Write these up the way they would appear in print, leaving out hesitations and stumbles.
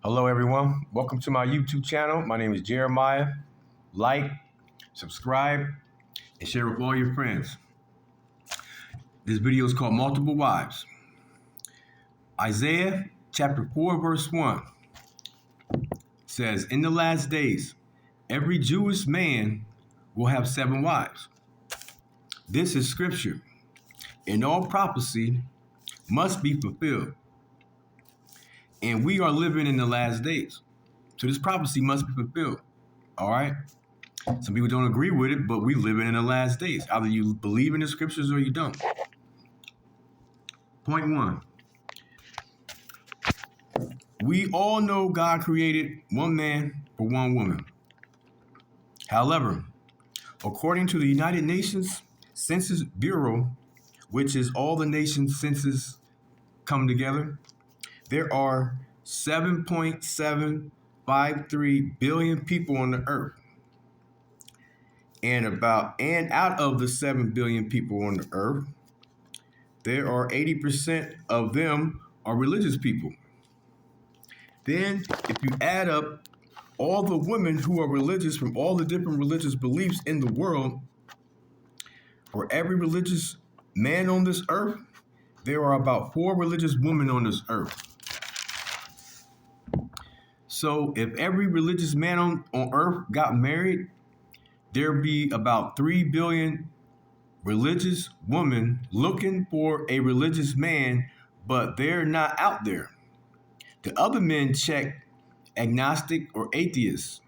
Hello, everyone. Welcome to my YouTube channel. My name is Jeremiah. Like, subscribe, and share with all your friends. This video is called Multiple Wives. Isaiah chapter 4, verse 1 says, "In the last days, every Jewish man will have 7 wives." This is scripture, and all prophecy must be fulfilled. And we are living in the last days. So this prophecy must be fulfilled. All right? Some people don't agree with it, but we living in the last days. Either you believe in the scriptures or you don't. Point 1. We all know God created one man for one woman. However, according to the United Nations Census Bureau, which is all the nations' census come together, there are 7.753 billion people on the earth. And out of the 7 billion people on the earth, there are 80% of them are religious people. Then, if you add up all the women who are religious from all the different religious beliefs in the world, for every religious man on this earth, there are about 4 religious women on this earth. So if every religious man on earth got married, there'd be about 3 billion religious women looking for a religious man, but they're not out there. The other men check agnostic or atheist.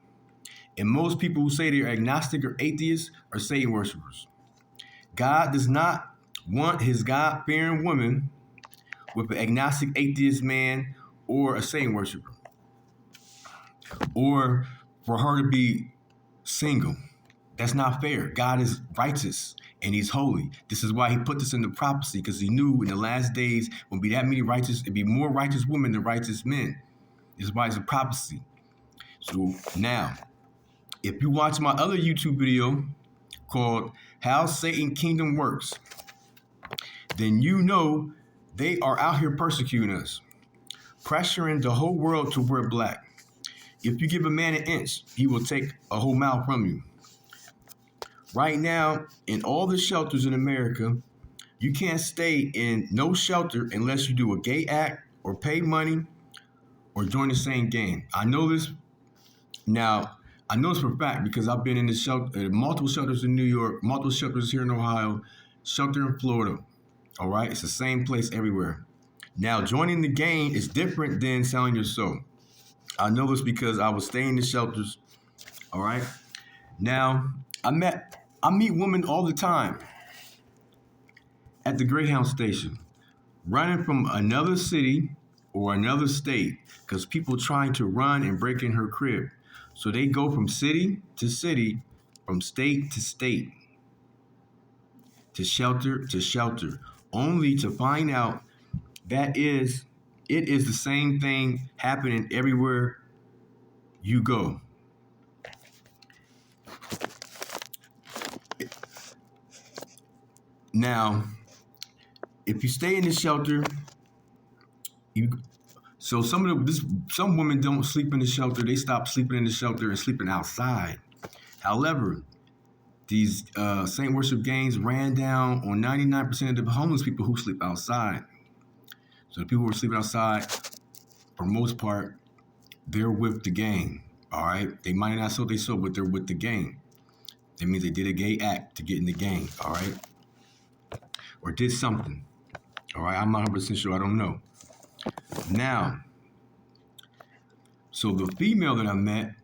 And most people who say they're agnostic or atheist are Satan worshipers. God does not want his God-fearing woman with an agnostic atheist man or a Satan worshiper, or for her to be single. That's not fair. God is righteous and he's holy. This is why he put this in the prophecy, because he knew in the last days would be that many righteous, it'd be more righteous women than righteous men. This is why it's a prophecy. So now, if you watch my other YouTube video called How Satan Kingdom Works, then you know they are out here persecuting us, pressuring the whole world to wear black. If you give a man an inch, he will take a whole mile from you. Right now, in all the shelters in America, you can't stay in no shelter unless you do a gay act or pay money or join the same gang. I know this now. I know this for a fact because I've been in the shelter, multiple shelters in New York, multiple shelters here in Ohio, shelter in Florida. All right, it's the same place everywhere. Now, joining the gang is different than selling your soul. I know this because I was staying in the shelters. All right. Now, I meet women all the time at the Greyhound station, running from another city or another state because people trying to run and break in her crib. So they go from city to city, from state to state, to shelter, only to find out it is the same thing happening everywhere you go. Now, if you stay in the shelter, some women don't sleep in the shelter. They stop sleeping in the shelter and sleeping outside. However, these Saint worship gangs ran down on 99% of the homeless people who sleep outside. So the people who are sleeping outside, for the most part, they're with the gang. All right, they might not sell their soul, but they're with the gang. That means they did a gay act to get in the gang. All right, or did something. All right, I'm not 100% sure. I don't know. Now, so the female that I met,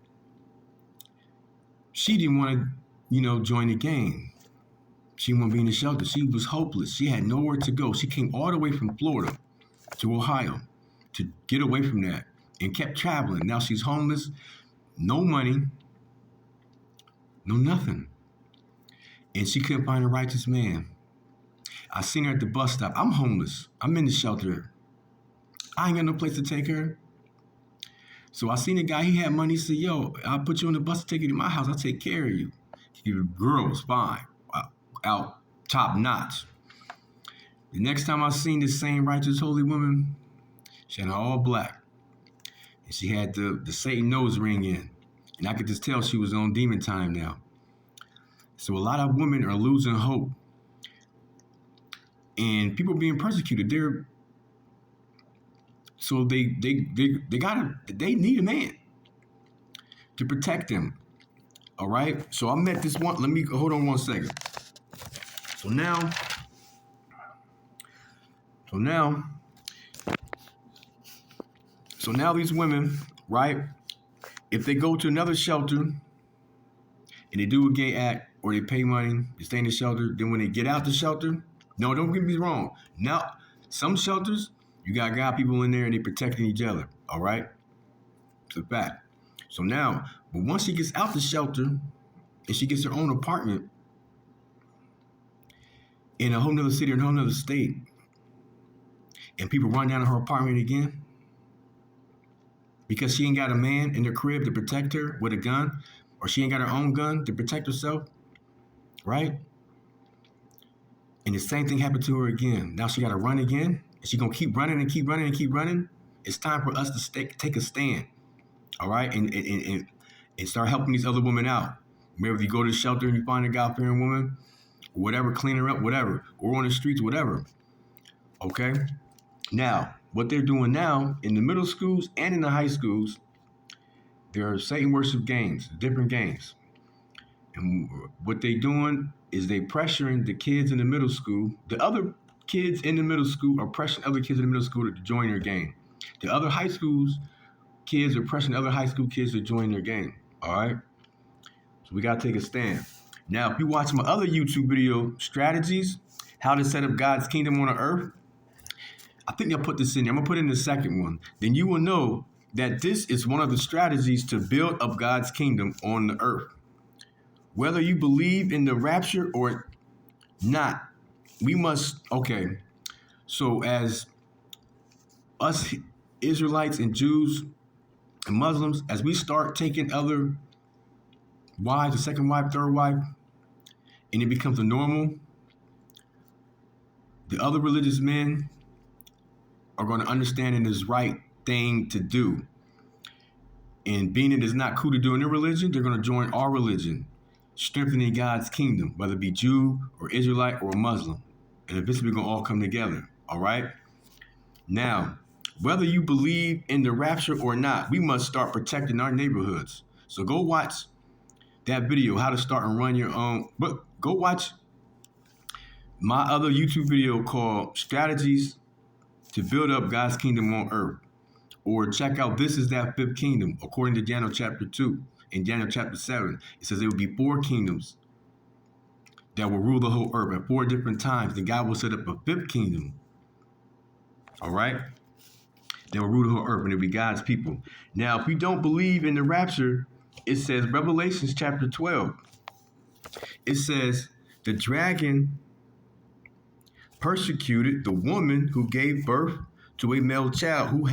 she didn't want to, join the gang. She didn't want to be in the shelter. She was hopeless. She had nowhere to go. She came all the way from Florida to Ohio to get away from that and kept traveling. Now she's homeless, no money, no nothing. And she couldn't find a righteous man. I seen her at the bus stop. I'm homeless. I'm in the shelter. I ain't got no place to take her. So I seen a guy, he had money. He said, "Yo, I'll put you on the bus to take you to my house. I'll take care of you." The girl was fine, out top notch. The next time I seen this same righteous holy woman, she had all black. And she had the Satan nose ring in. And I could just tell she was on demon time now. So a lot of women are losing hope. And people being persecuted. They need a man to protect them. All right. So I met this one. Let me hold on one second. So now these women, right? If they go to another shelter and they do a gay act or they pay money to stay in the shelter, then when they get out the shelter, no, don't get me wrong. Now, some shelters, you got people in there and they protecting each other. All right. It's a fact. So now, but once she gets out the shelter and she gets her own apartment in a whole nother city or a whole nother state, and people run down to her apartment again because she ain't got a man in her crib to protect her with a gun, or she ain't got her own gun to protect herself, right? And the same thing happened to her again. Now she got to run again. And she's going to keep running and keep running and keep running. It's time for us to take a stand, all right? And start helping these other women out. Maybe if you go to the shelter and you find a God-fearing woman, or whatever, clean her up, whatever, or on the streets, whatever, okay? Now, what they're doing now in the middle schools and in the high schools, there are Satan worship games, different games. And what they're doing is they pressuring the kids in the middle school. The other kids in the middle school are pressuring other kids in the middle school to join their game. The other high schools kids are pressuring other high school kids to join their game. All right? So we got to take a stand. Now, if you watch my other YouTube video, Strategies, How to Set Up God's Kingdom on the Earth, I think I'll put this in there. I'm going to put in the second one. Then you will know that this is one of the strategies to build up God's kingdom on the earth. Whether you believe in the rapture or not, we must, okay. So as us Israelites and Jews and Muslims, as we start taking other wives, a second wife, third wife, and it becomes a normal, the other religious men are going to understand it is right thing to do. And being it is not cool to do in their religion, they're going to join our religion, strengthening God's kingdom, whether it be Jew or Israelite or Muslim. And eventually we're going to all come together. All right. Now, whether you believe in the rapture or not, we must start protecting our neighborhoods. So go watch that video, how to start and run your own. But go watch my other YouTube video called Strategies to Build Up God's Kingdom on Earth. Or check out This Is That Fifth Kingdom, according to Daniel chapter 2. In Daniel chapter 7, it says there will be 4 kingdoms that will rule the whole earth at 4 different times. Then God will set up a 5th kingdom. All right? That will rule the whole earth, and it'll be God's people. Now, if you don't believe in the rapture, it says, Revelations chapter 12. It says, the dragon persecuted the woman who gave birth to a male child who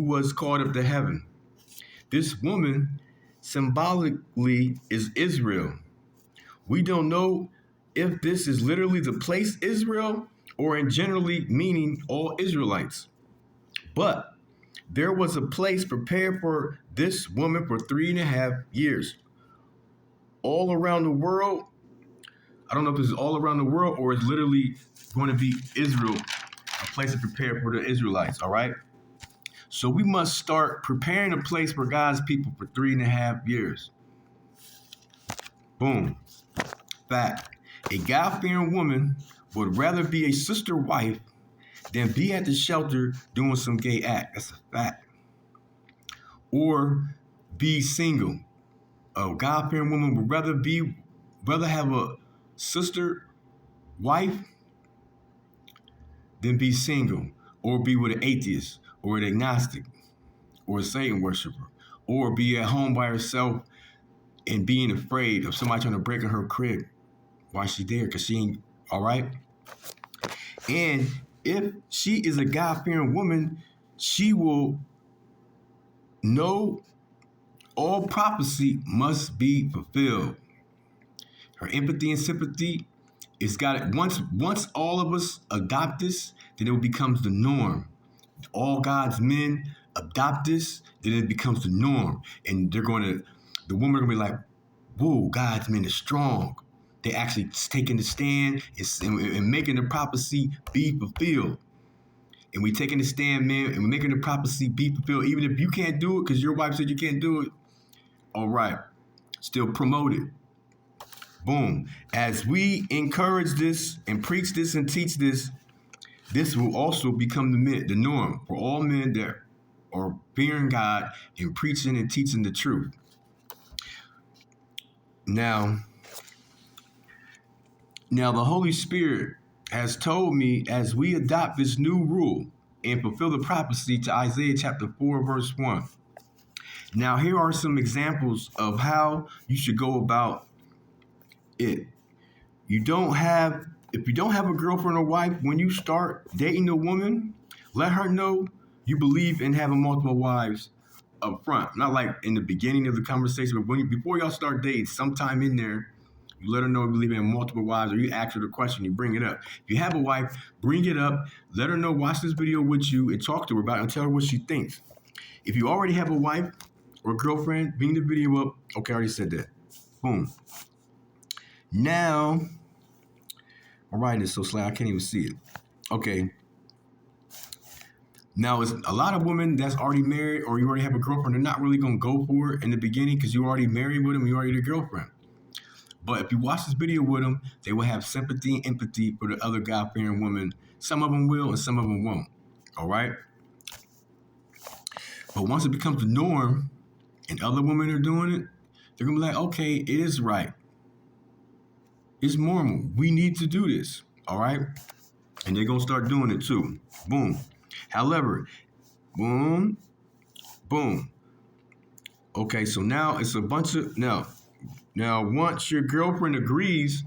was caught up to heaven. This woman symbolically is Israel. We don't know if this is literally the place Israel or in generally meaning all Israelites. But there was a place prepared for this woman for 3.5 years. All around the world, I don't know if this is all around the world or it's literally going to be Israel, a place to prepare for the Israelites, all right? So we must start preparing a place for God's people for 3.5 years. Boom. Fact. A God-fearing woman would rather be a sister wife than be at the shelter doing some gay act. That's a fact. Or be single. A God-fearing woman would rather have a sister wife than be single, or be with an atheist, or an agnostic, or a Satan worshiper, or be at home by herself and being afraid of somebody trying to break in her crib while she's there, because she ain't, all right? And if she is a God-fearing woman, she will know all prophecy must be fulfilled. Her empathy and sympathy is got it. Once all of us adopt this, then it becomes the norm. All God's men adopt this, then it becomes the norm. And the woman are going to be like, whoa, God's men is strong. They're actually taking the stand and making the prophecy be fulfilled. And we taking the stand, man, and we're making the prophecy be fulfilled. Even if you can't do it because your wife said you can't do it, all right, still promote it. Boom. As we encourage this and preach this and teach this, this will also become the norm for all men that are fearing God and preaching and teaching the truth. Now, the Holy Spirit has told me as we adopt this new rule and fulfill the prophecy to Isaiah chapter 4, verse 1. Now, here are some examples of how you should go about it. If you don't have a girlfriend or wife, when you start dating a woman, let her know you believe in having multiple wives up front. Not like in the beginning of the conversation, but before y'all start dating, sometime in there, you let her know you believe in multiple wives, or you ask her the question, you bring it up. If you have a wife, bring it up, let her know, watch this video with you, and talk to her about it and tell her what she thinks. If you already have a wife or girlfriend, bring the video up. Okay, I already said that. Boom. Now, I'm writing this so slow I can't even see it. Okay. Now, it's a lot of women that's already married or you already have a girlfriend, they're not really going to go for it in the beginning because you already married with them, you already their girlfriend. But if you watch this video with them, they will have sympathy and empathy for the other God-fearing woman. Some of them will and some of them won't. All right? But once it becomes the norm and other women are doing it, they're going to be like, okay, it is right. It's normal. We need to do this. All right? And they're going to start doing it too. Boom. However, boom, boom. Okay, so now it's a bunch of, now once your girlfriend agrees,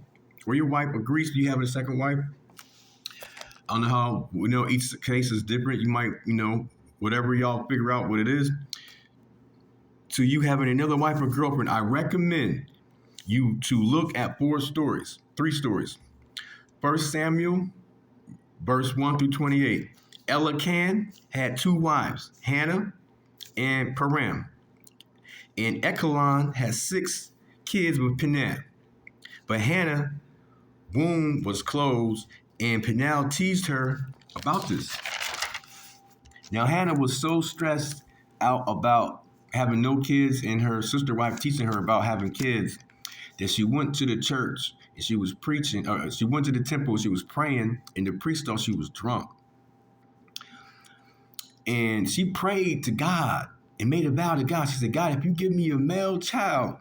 or your wife agrees to you having a second wife, I don't know how, each case is different. You might, whatever y'all figure out what it is. To you having another wife or girlfriend, I recommend you to look at 3 stories. 1 Samuel, verse 1 through 28. Elkanah had 2 wives, Hannah and Param. And Elkanah had 6 kids with Peninnah. But Hannah's womb was closed, and Peninnah teased her about this. Now, Hannah was so stressed out about having no kids and her sister wife teaching her about having kids that she went to the church and she was preaching, or she went to the temple and she was praying, and the priest thought she was drunk. And she prayed to God and made a vow to God. She said, God, if you give me a male child,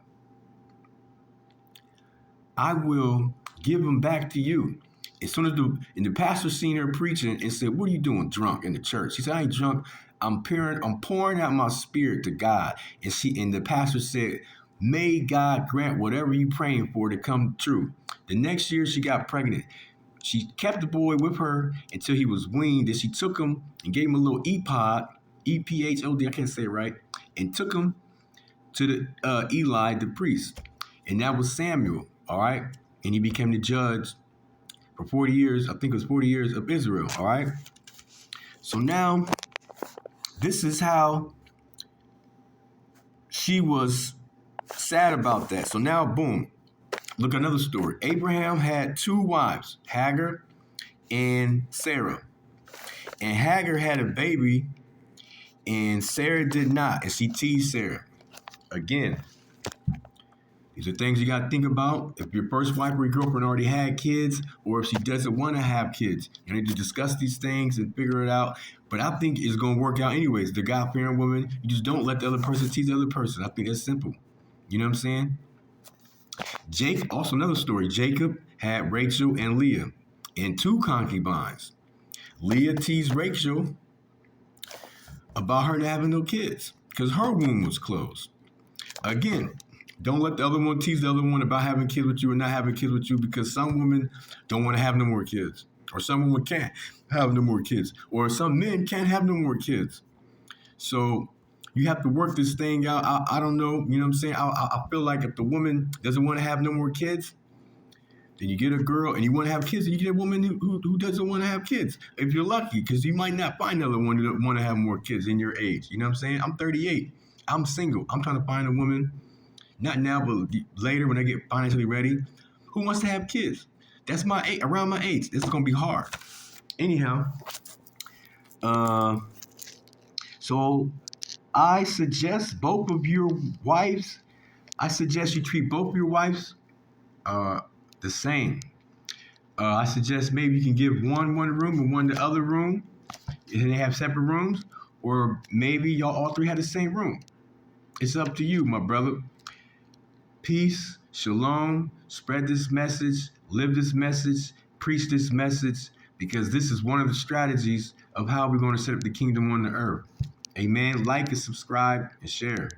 I will give him back to you. As soon as the pastor seen her preaching and said, what are you doing drunk in the church? She said, I ain't drunk. I'm pouring out my spirit to God. And the pastor said, may God grant whatever you praying for to come true. The next year she got pregnant. She kept the boy with her until he was weaned. Then she took him and gave him a little ephod, E-P-H-O-D, I can't say it right, and took him to the Eli, the priest. And that was Samuel, all right? And he became the judge for 40 years, I think it was 40 years of Israel, all right? So now, this is how she was sad about that. So now, boom. Look at another story. Abraham had 2 wives, Hagar and Sarah. And Hagar had a baby, and Sarah did not. And she teased Sarah. Again, these are things you got to think about. If your first wife or your girlfriend already had kids, or if she doesn't want to have kids, you need to discuss these things and figure it out. But I think it's going to work out anyways. The God-fearing woman, you just don't let the other person tease the other person. I think that's simple. You know what I'm saying? Also another story, Jacob had Rachel and Leah and 2 concubines. Leah teased Rachel about her not having no kids because her womb was closed. Again, don't let the other one tease the other one about having kids with you or not having kids with you, because some women don't want to have no more kids, or some women can't have no more kids, or some men can't have no more kids. So you have to work this thing out. I don't know. You know what I'm saying? I feel like if the woman doesn't want to have no more kids, Then you get a girl and you want to have kids, and you get a woman who doesn't want to have kids. If you're lucky, because you might not find another one that want to have more kids in your age. You know what I'm saying? I'm 38. I'm single. I'm trying to find a woman, not now, but later when I get financially ready, who wants to have kids. That's my age, around my age. This is going to be hard. Anyhow, so I suggest both of your wives, I suggest you treat both of your wives the same. I suggest maybe you can give one room and one the other room, and they have separate rooms, or maybe y'all all three have the same room. It's up to you, my brother. Peace, shalom, spread this message, live this message, preach this message, because this is one of the strategies of how we're going to set up the kingdom on the earth. Amen. Like and subscribe and share.